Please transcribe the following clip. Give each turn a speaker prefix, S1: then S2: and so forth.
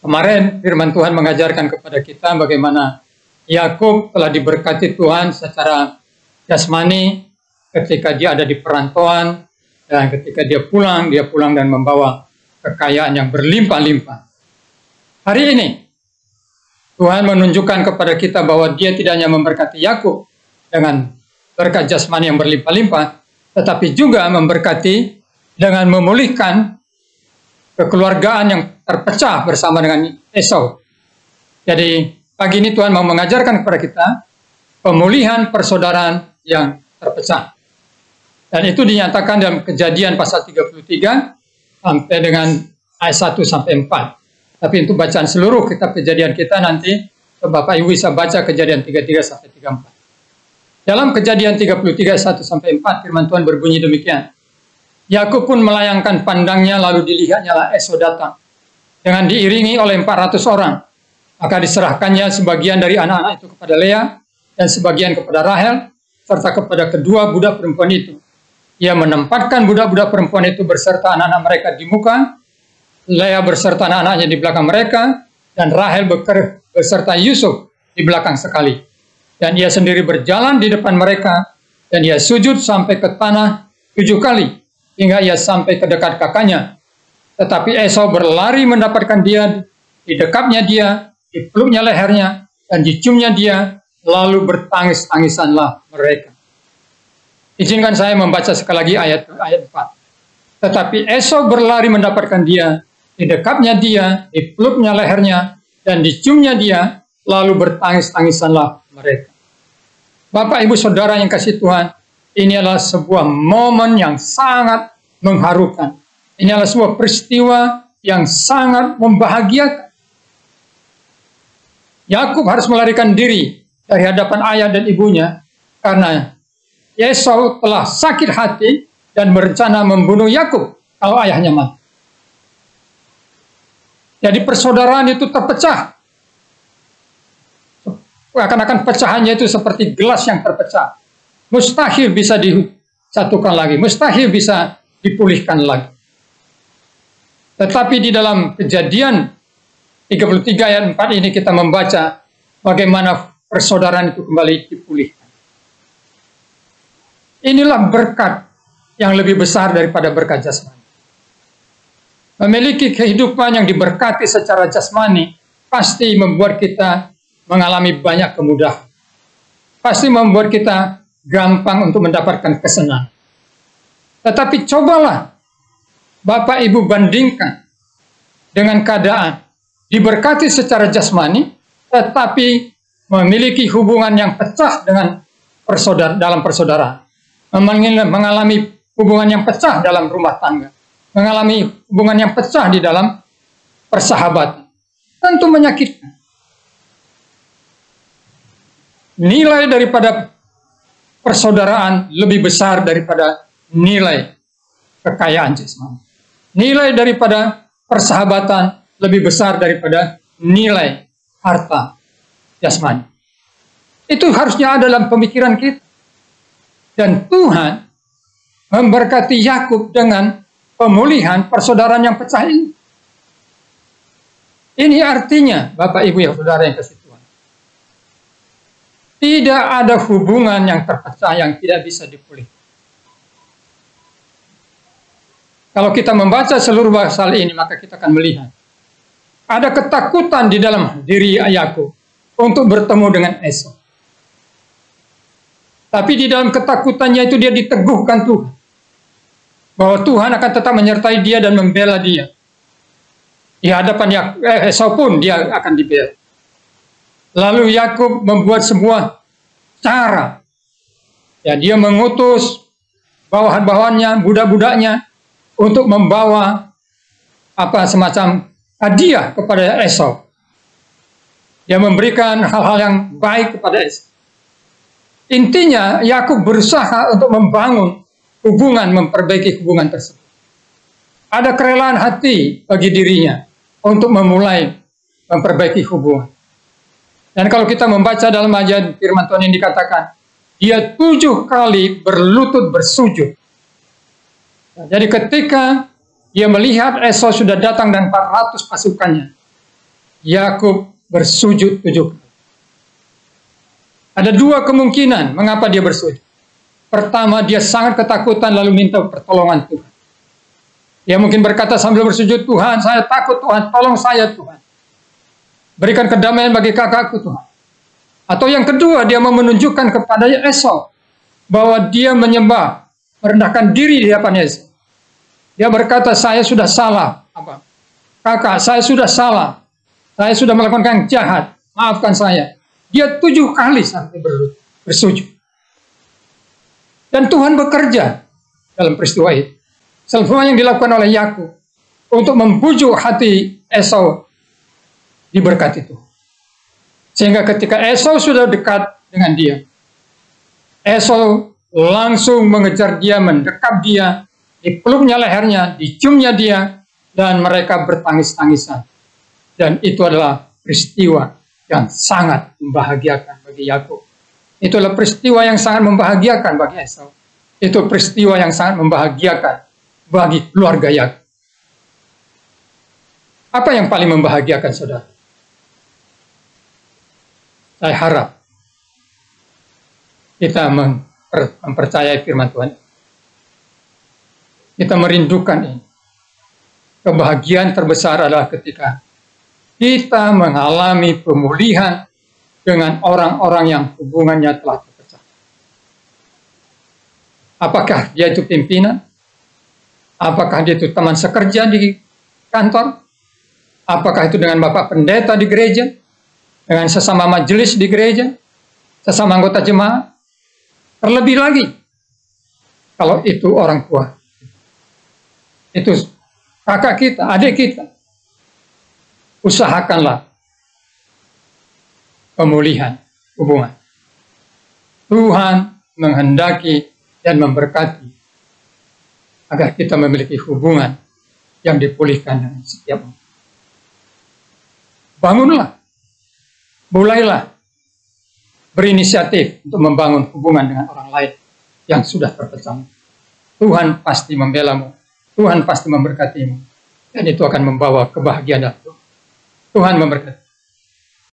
S1: Kemarin firman Tuhan mengajarkan kepada kita bagaimana Yakub telah diberkati Tuhan secara jasmani ketika dia ada di perantauan, dan ketika dia pulang dan membawa kekayaan yang berlimpah-limpah. Hari ini Tuhan menunjukkan kepada kita bahwa dia tidak hanya memberkati Yakub dengan berkat jasmani yang berlimpah-limpah, tetapi juga memberkati dengan memulihkan kekeluargaan yang terpecah bersama dengan Esau. Jadi pagi ini Tuhan mau mengajarkan kepada kita pemulihan persaudaraan yang terpecah. Dan itu dinyatakan dalam Kejadian pasal 33 sampai dengan ayat 1 sampai 4. Tapi untuk bacaan seluruh kitab Kejadian kita nanti Bapak Ibu bisa baca Kejadian 33 sampai 34. Dalam Kejadian 33 1 sampai 4 firman Tuhan berbunyi demikian. Yakub pun melayangkan pandangnya, lalu dilihatnya Esau datang dengan diiringi oleh 400 orang. Maka diserahkannya sebagian dari anak-anak itu kepada Lea dan sebagian kepada Rahel serta kepada kedua budak perempuan itu. Ia menempatkan budak-budak perempuan itu berserta anak-anak mereka di muka, Lea berserta anak-anaknya di belakang mereka, dan Rahel beserta Yusuf di belakang sekali. Dan ia sendiri berjalan di depan mereka, dan ia sujud sampai ke tanah 7 kali. Hingga ia sampai ke dekat kakaknya. Tetapi Esau berlari mendapatkan dia, didekapnya dia, dipeluknya lehernya, dan diciumnya dia, lalu bertangis-tangisanlah mereka. Izinkan saya membaca sekali lagi ayat 4. Tetapi Esau berlari mendapatkan dia, didekapnya dia, dipeluknya lehernya, dan diciumnya dia, lalu bertangis-tangisanlah mereka. Bapak, Ibu, Saudara yang kasih Tuhan, ini adalah sebuah momen yang sangat mengharukan. Ini adalah sebuah peristiwa yang sangat membahagiakan. Yakub harus melarikan diri dari hadapan ayah dan ibunya karena Esau telah sakit hati dan berencana membunuh Yakub kalau ayahnya mati. Jadi persaudaraan itu terpecah. Akan-akan pecahannya itu seperti gelas yang terpecah. Mustahil bisa disatukan lagi, mustahil bisa dipulihkan lagi. Tetapi di dalam Kejadian 33 ayat 4 ini kita membaca bagaimana persaudaraan itu kembali dipulihkan. Inilah berkat yang lebih besar daripada berkat jasmani. Memiliki kehidupan yang diberkati secara jasmani pasti membuat kita mengalami banyak kemudahan. Pasti membuat kita gampang untuk mendapatkan kesenangan. Tetapi cobalah Bapak Ibu bandingkan dengan keadaan diberkati secara jasmani, tetapi memiliki hubungan yang pecah dengan dalam persaudaraan. Mengalami hubungan yang pecah dalam rumah tangga. Mengalami hubungan yang pecah di dalam persahabatan. Tentu menyakitkan. Nilai daripada persaudaraan lebih besar daripada nilai kekayaan jasmani. Nilai daripada persahabatan lebih besar daripada nilai harta jasmani. Itu harusnya ada dalam pemikiran kita. Dan Tuhan memberkati Yakub dengan pemulihan persaudaraan yang pecah ini. Ini artinya, Bapak Ibu yang Saudara yang kasih Tuhan, tidak ada hubungan yang terpecah yang tidak bisa dipulihkan. Kalau kita membaca seluruh pasal ini, maka kita akan melihat ada ketakutan di dalam diri Yakub untuk bertemu dengan Esau. Tapi di dalam ketakutannya itu dia diteguhkan Tuhan, bahwa Tuhan akan tetap menyertai dia dan membela dia. Di hadapan Esau pun dia akan dibela. Lalu Yakub membuat sebuah cara. Ya, dia mengutus bawahan-bawahannya, budak-budaknya untuk membawa semacam hadiah kepada Esau. Dia memberikan hal-hal yang baik kepada Esau. Intinya Yakub berusaha untuk membangun hubungan, memperbaiki hubungan tersebut. Ada kerelaan hati bagi dirinya untuk memulai memperbaiki hubungan. Dan kalau kita membaca dalam ayat firman Tuhan yang dikatakan, dia 7 kali berlutut bersujud. Jadi ketika dia melihat Esau sudah datang dan 400 pasukannya, Yakub bersujud 7 kali. Ada 2 kemungkinan mengapa dia bersujud. Pertama, dia sangat ketakutan lalu minta pertolongan Tuhan. Dia mungkin berkata sambil bersujud, Tuhan, saya takut Tuhan, tolong saya Tuhan. Berikan kedamaian bagi kakakku Tuhan. Atau yang kedua, dia mau menunjukkan kepada Esau bahwa dia menyembah, merendahkan diri di hadapan Esau. Dia berkata, saya sudah salah. Kakak, saya sudah salah. Saya sudah melakukan yang jahat. Maafkan saya. Dia 7 kali sampai bersujud. Dan Tuhan bekerja dalam peristiwa itu. Semua yang dilakukan oleh Yakub untuk membujuk hati Esau diberkati Tuhan. Sehingga ketika Esau sudah dekat dengan dia, Esau langsung mengejar dia, mendekap dia, dipeluknya lehernya, diciumnya dia, dan mereka bertangis-tangisan. Dan itu adalah peristiwa yang sangat membahagiakan bagi Yakub. Itulah peristiwa yang sangat membahagiakan bagi Esau. Itu peristiwa yang sangat membahagiakan bagi keluarga Yakub. Apa yang paling membahagiakan saudara? Saya harap kita mempercayai firman Tuhan. Kita merindukan ini. Kebahagiaan terbesar adalah ketika kita mengalami pemulihan dengan orang-orang yang hubungannya telah terpecah. Apakah dia itu pimpinan? Apakah dia itu teman sekerja di kantor? Apakah itu dengan bapak pendeta di gereja? Dengan sesama majelis di gereja? Sesama anggota jemaat? Terlebih lagi, kalau itu orang tua. Itu kakak kita, adik kita. Usahakanlah pemulihan hubungan. Tuhan menghendaki dan memberkati agar kita memiliki hubungan yang dipulihkan dengan setiap orang. Bangunlah, mulailah berinisiatif untuk membangun hubungan dengan orang lain yang sudah terpecah. Tuhan pasti membelamu, Tuhan pasti memberkatimu, dan itu akan membawa kebahagiaan dalam Tuhan memberkati.